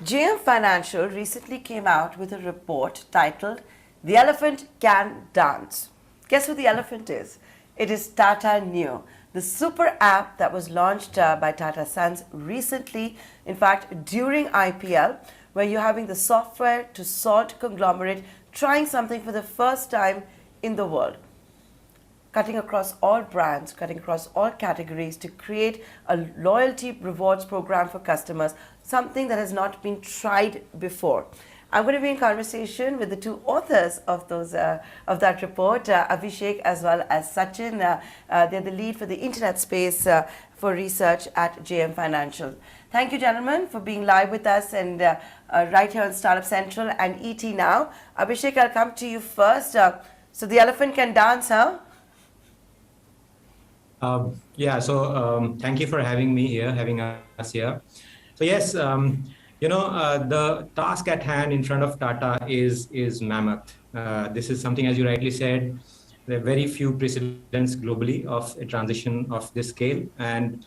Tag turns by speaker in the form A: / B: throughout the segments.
A: JM Financial recently came out with a report titled The Elephant Can Dance. Guess who the elephant is? It is Tata Neu, the super app that was launched by Tata Sons recently, in fact, during IPL, where you're having the software to sort conglomerate trying something for the first time in the world, cutting across all brands, cutting across all categories to create a loyalty rewards program for customers, something that has not been tried before. I'm going to be in conversation with the two authors of that report, Abhishek as well as Sachin. They're the lead for the internet space for research at JM Financial. Thank you, gentlemen, for being live with us and right here on Startup Central and ET Now. Abhishek, I'll come to you first. So the elephant can dance, huh?
B: Thank you for having us here. So yes, the task at hand in front of Tata is mammoth. This is something, as you rightly said, there are very few precedents globally of a transition of this scale, and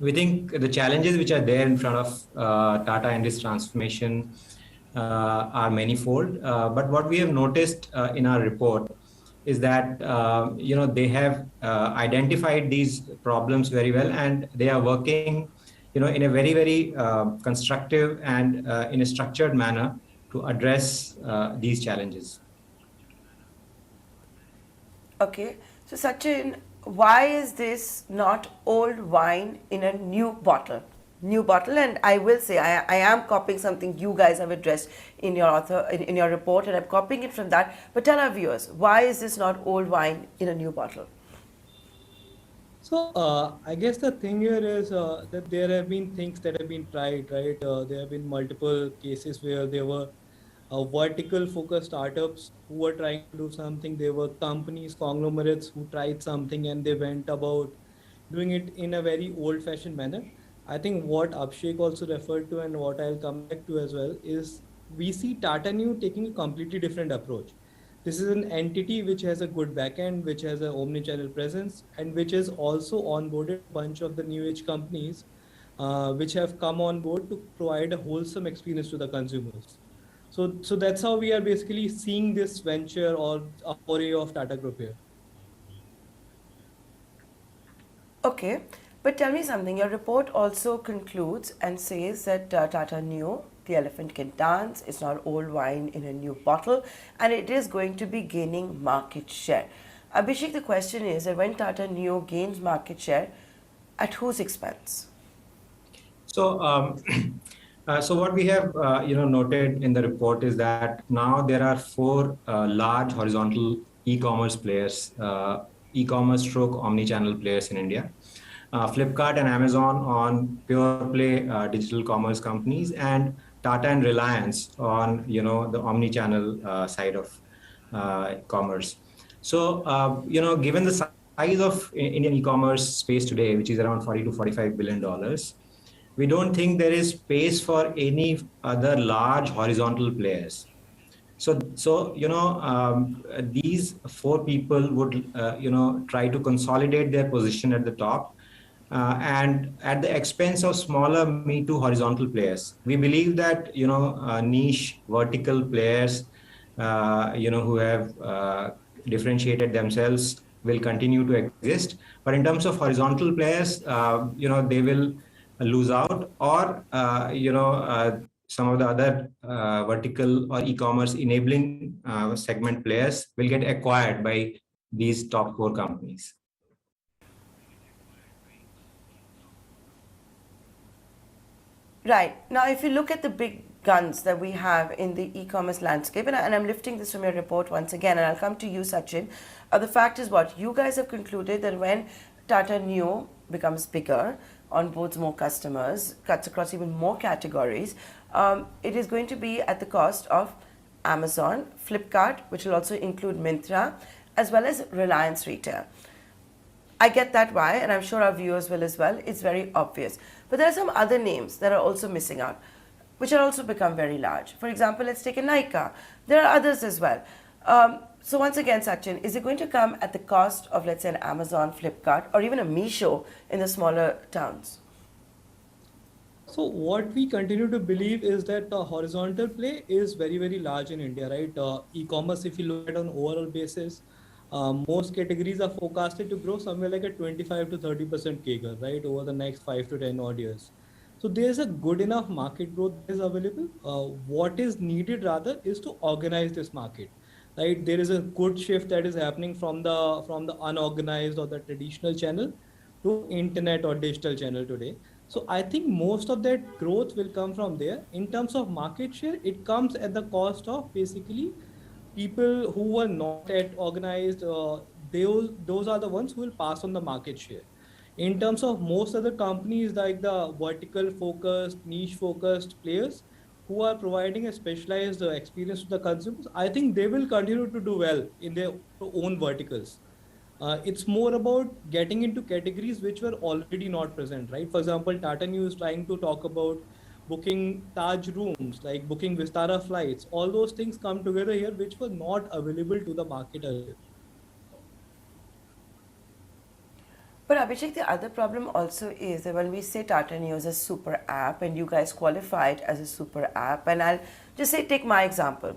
B: we think the challenges which are there in front of Tata in this transformation are manifold. But what we have noticed in our report is that they have identified these problems very well, and they are working in a very constructive and in a structured manner to address these challenges.
A: Okay, so Sachin, why is this not old wine in a new bottle? New bottle, and I will say I am copying something you guys have addressed in your report, and I'm copying it from that. But tell our viewers, why is this not old wine in a new bottle?
C: So I guess the thing here is that there have been things that have been tried, right? There have been multiple cases where there were vertical focused startups who were trying to do something. There were companies, conglomerates who tried something and they went about doing it in a very old fashioned manner. I think what Abhishek also referred to and what I'll come back to as well is we see Tata Neu taking a completely different approach. This is an entity which has a good backend, which has an omnichannel presence, and which has also onboarded a bunch of the new age companies which have come on board to provide a wholesome experience to the consumers. So that's how we are basically seeing this venture or a foray of Tata Group here.
A: Okay, but tell me something. Your report also concludes and says that Tata Neu, the elephant can dance, it's not old wine in a new bottle, and it is going to be gaining market share. Abhishek, the question is that when Tata Neu gains market share, at whose expense?
B: So, so what we have noted in the report is that now there are four large horizontal e-commerce players, e-commerce stroke omnichannel players in India. Flipkart and Amazon on pure play digital commerce companies, and Tata and Reliance on the omnichannel side of commerce. So given the size of Indian e-commerce space today, which is around $40 to $45 billion, we don't think there is space for any other large horizontal players. So these four people would try to consolidate their position at the top, and at the expense of smaller Me Too horizontal players. We believe that niche vertical players who have differentiated themselves will continue to exist, but in terms of horizontal players, they will lose out, or some of the other vertical or e-commerce enabling segment players will get acquired by these top four companies.
A: Right. Now, if you look at the big guns that we have in the e-commerce landscape, and I'm lifting this from your report once again, and I'll come to you, Sachin. The fact is what? You guys have concluded that when Tata Neu becomes bigger, onboards more customers, cuts across even more categories, it is going to be at the cost of Amazon, Flipkart, which will also include Myntra, as well as Reliance Retail. I get that why, and I'm sure our viewers will as well. It's very obvious. But there are some other names that are also missing out, which are also become very large. For example, let's take a Nykaa. There are others as well. So once again, Sachin, is it going to come at the cost of, let's say, an Amazon, Flipkart, or even a Meesho in the smaller towns?
C: So what we continue to believe is that the horizontal play is very, very large in India, right? E-commerce, if you look at on overall basis, most categories are forecasted to grow somewhere like a 25 to 30% CAGR, right, over the next 5 to 10 odd years. So there's a good enough market growth that is available. What is needed rather is to organize this market, right? There is a good shift that is happening from the unorganized or the traditional channel to internet or digital channel today. So I think most of that growth will come from there. In terms of market share, it comes at the cost of basically people who were not at organized. Those are the ones who will pass on the market share. In terms of most other companies like the vertical focused, niche focused players who are providing a specialized experience to the consumers, I think they will continue to do well in their own verticals. It's more about getting into categories which were already not present, right? For example, Tata Neu is trying to talk about booking Taj rooms, like booking Vistara flights. All those things come together here, which were not available to the market earlier.
A: But Abhishek, the other problem also is that when we say Tata Neu is a super app, and you guys qualify it as a super app, and I'll just say, take my example.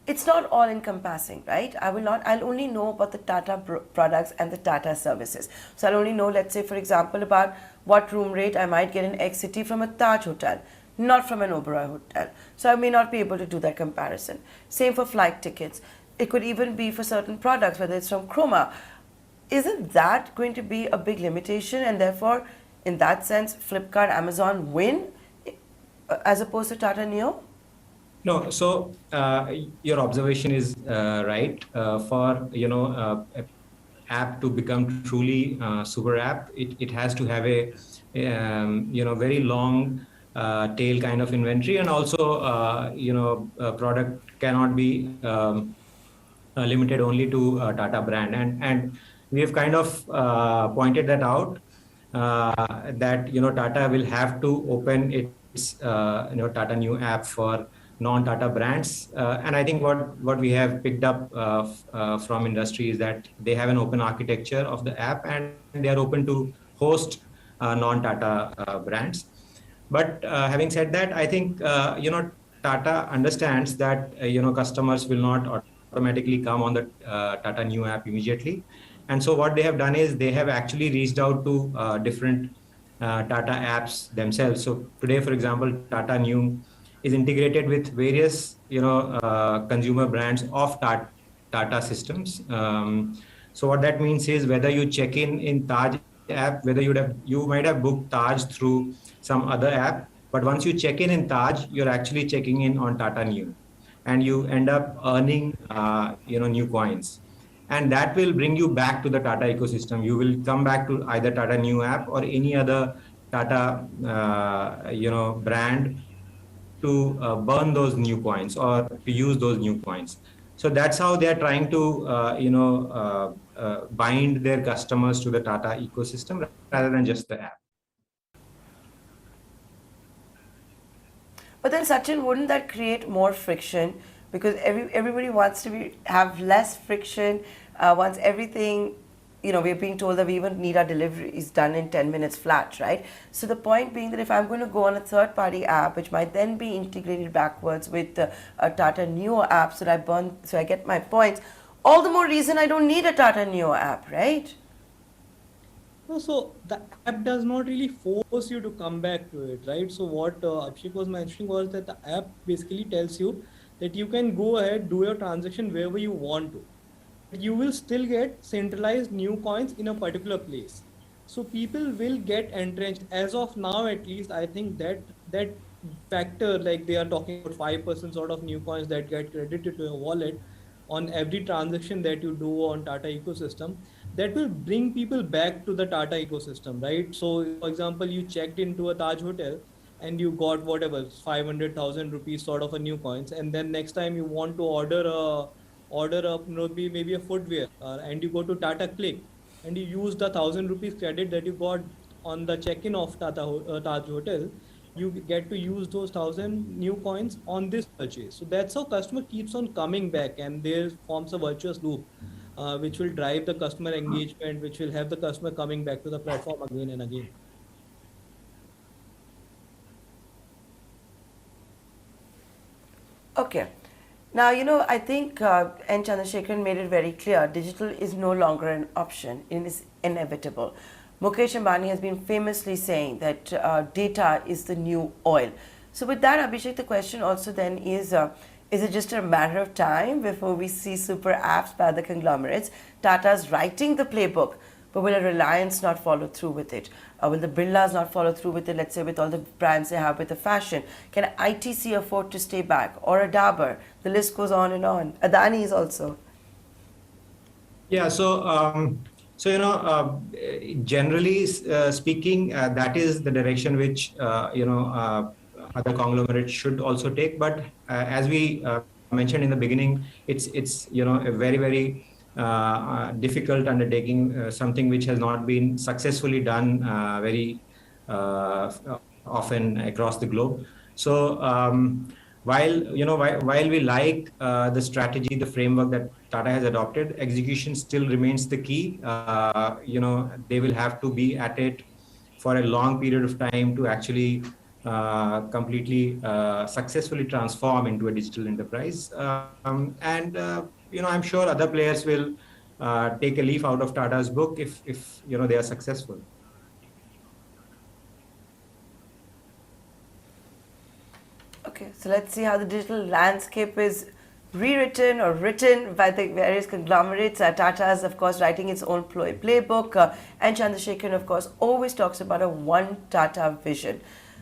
A: It's not all encompassing, right? I'll only know about the Tata products and the Tata services. So I'll only know, let's say, for example, about what room rate I might get in X city from a Taj hotel, not from an Oberoi hotel. So I may not be able to do that comparison. Same for flight tickets. It could even be for certain products, whether it's from Chroma. Isn't that going to be a big limitation, and therefore, in that sense, Flipkart, Amazon win as opposed to Tata Neu?
B: No, so your observation is right. For a app to become truly super app, it has to have a very long tail kind of inventory, and also product cannot be limited only to Tata brand, and we have kind of pointed that out, that Tata will have to open its Tata Neu app for non-Tata brands, and I think what we have picked up from industry is that they have an open architecture of the app, and they are open to host non-Tata brands. But having said that, I think Tata understands that customers will not automatically come on the Tata Neu app immediately, and so what they have done is they have actually reached out to different Tata apps themselves. So today, for example, Tata Neu is integrated with various consumer brands of Tata systems. So what that means is, whether you check in Taj app, whether you might have booked Taj through some other app, but once you check in Taj, you're actually checking in on Tata Neu, and you end up earning new coins, and that will bring you back to the Tata ecosystem. You will come back to either Tata Neu app or any other Tata brand to burn those new coins or to use those new coins. So that's how they are trying to bind their customers to the Tata ecosystem rather than just the app.
A: But then, Sachin, wouldn't that create more friction? Because everybody wants to have less friction, wants everything. We're being told that we even need our deliveries done in 10 minutes flat, right? So the point being that if I'm going to go on a third-party app, which might then be integrated backwards with a Tata Neu app, so I get my points, all the more reason I don't need a Tata Neu app, right?
C: No, so the app does not really force you to come back to it, right? So what Abhishek was mentioning was that the app basically tells you that you can go ahead, do your transaction wherever you want to. You will still get centralized new coins in a particular place. So people will get entrenched. As of now, at least, I think that factor, like they are talking about 5% sort of new coins that get credited to your wallet on every transaction that you do on Tata ecosystem, that will bring people back to the Tata ecosystem, right? So, for example, you checked into a Taj hotel and you got whatever 500,000 rupees sort of a new coins, and then next time you want to order maybe a footwear, and you go to Tata Click and you use the 1,000 rupees credit that you got on the check-in of Taj hotel, you get to use those 1,000 new coins on this purchase. So that's how customer keeps on coming back, and there forms a virtuous loop, which will drive the customer engagement, which will have the customer coming back to the platform again and again.
A: Okay. Now, I think N. Chandrasekaran made it very clear digital is no longer an option, it is inevitable. Mukesh Ambani has been famously saying that data is the new oil. So, with that, Abhishek, the question also then is it just a matter of time before we see super apps by the conglomerates? Tata's writing the playbook, but will a Reliance not follow through with it? Will the Birlas not follow through with it, let's say, with all the brands they have with the fashion? Can ITC afford to stay back? Or a Dabur? The list goes on and on. Adani is also.
B: Yeah, generally speaking, that is the direction which other conglomerates should also take. But as we mentioned in the beginning, it's a very difficult undertaking, something which has not been successfully done very uh, often across the globe. So while we like the strategy, the framework that Tata has adopted, execution still remains the key. They will have to be at it for a long period of time to actually completely successfully transform into a digital enterprise. I'm sure other players will take a leaf out of Tata's book if they are successful.
A: Okay, so let's see how the digital landscape is rewritten or written by the various conglomerates. Tata is, of course, writing its own playbook, and Chandrasekaran, of course, always talks about a one Tata vision.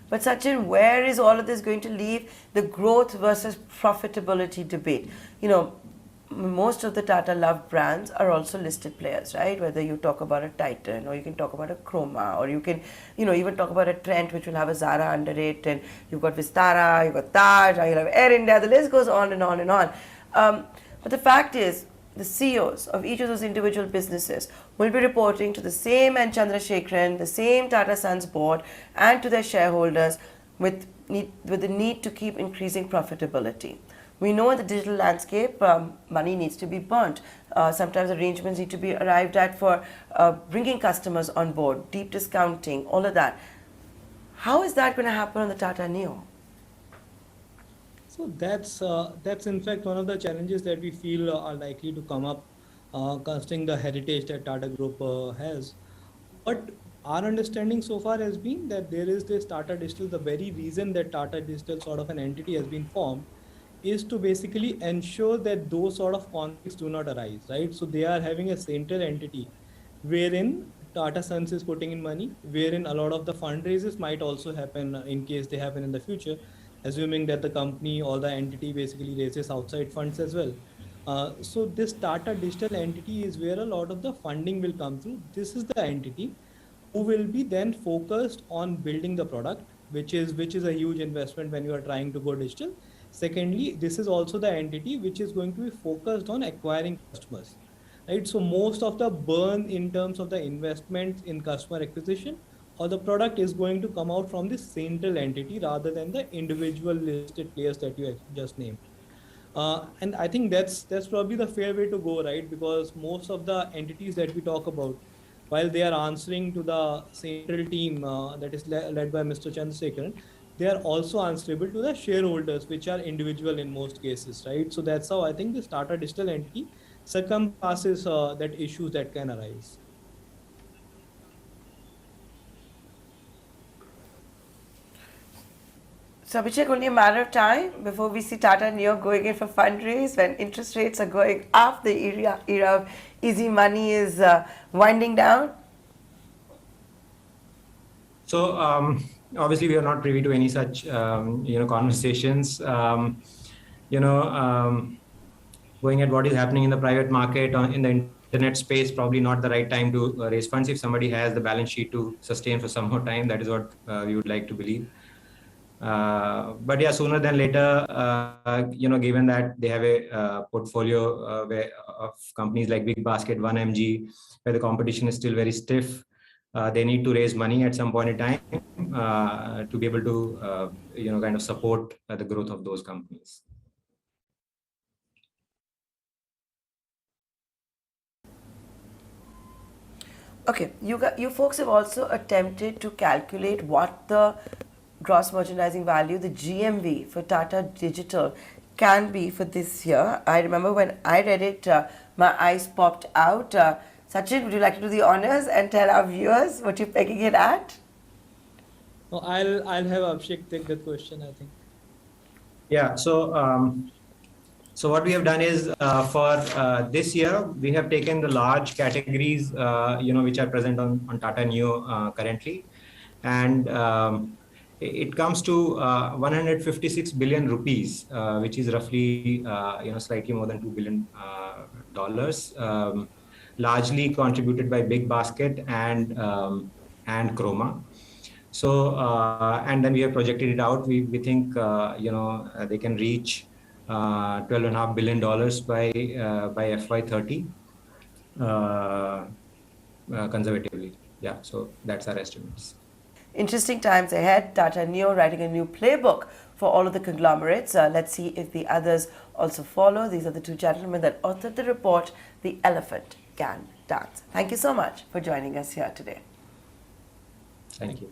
A: But Sachin, where is all of this going to leave the growth versus profitability debate? Most of the Tata loved brands are also listed players, right? Whether you talk about a Titan, or you can talk about a Chroma, or you can, even talk about a Trent, which will have a Zara under it, and you've got Vistara, you've got Taj, you'll have Air India, the list goes on and on and on. But the fact is, the CEOs of each of those individual businesses will be reporting to the same N. Chandrasekaran, the same Tata Sons board, and to their shareholders with the need to keep increasing profitability. We know in the digital landscape, money needs to be burnt. Sometimes arrangements need to be arrived at for bringing customers on board, deep discounting, all of that. How is that going to happen on the Tata Neu?
C: So that's in fact one of the challenges that we feel are likely to come up, considering the heritage that Tata Group has. But our understanding so far has been that there is this Tata Digital. The very reason that Tata Digital sort of an entity has been formed is to basically ensure that those sort of conflicts do not arise, right? So they are having a central entity wherein Tata Sons is putting in money, wherein a lot of the fundraisers might also happen in case they happen in the future, assuming that the company or the entity basically raises outside funds as well. So this Tata Digital entity is where a lot of the funding will come through. This is the entity who will be then focused on building the product, which is a huge investment when you are trying to go digital. Secondly, this is also the entity which is going to be focused on acquiring customers, right? So most of the burn in terms of the investment in customer acquisition or the product is going to come out from this central entity rather than the individual listed players that you just named. And I think that's probably the fair way to go, right? Because most of the entities that we talk about, while they are answering to the central team that is led by Mr. Chandrasekaran, they are also answerable to the shareholders, which are individual in most cases, right? So that's how I think this Tata Digital entity circumpasses that issues that can arise.
A: So, Abhishek, only a matter of time before we see Tata Neo going in for fundraise when interest rates are going up, the era of easy money is winding down.
B: So obviously we are not privy to any such conversations. Going at what is happening in the private market in the internet space, probably not the right time to raise funds. If somebody has the balance sheet to sustain for some more time, that is what we would like to believe. But yeah, sooner than later, given that they have a portfolio of companies like Big Basket, 1MG, where the competition is still very stiff, they need to raise money at some point in time to be able to, kind of support the growth of those companies.
A: Okay, you folks have also attempted to calculate what the gross merchandising value, the GMV for Tata Digital can be for this year? I remember when I read it, my eyes popped out. Sachin, would you like to do the honors and tell our viewers what you're pegging it at?
C: No, I'll have Abhishek take that question, I think.
B: Yeah. So what we have done is for this year we have taken the large categories which are present on Tata Neu currently, and it comes to 156 billion rupees, which is roughly slightly more than $2 billion, largely contributed by Big Basket and Chroma. So and then we have projected it out. We think they can reach $12.5 billion by FY30 conservatively. Yeah, so that's our estimates.
A: Interesting times ahead. Tata Neu writing a new playbook for all of the conglomerates. Let's see if the others also follow. These are the two gentlemen that authored the report, The Elephant Can Dance. Thank you so much for joining us here today.
B: Thank you.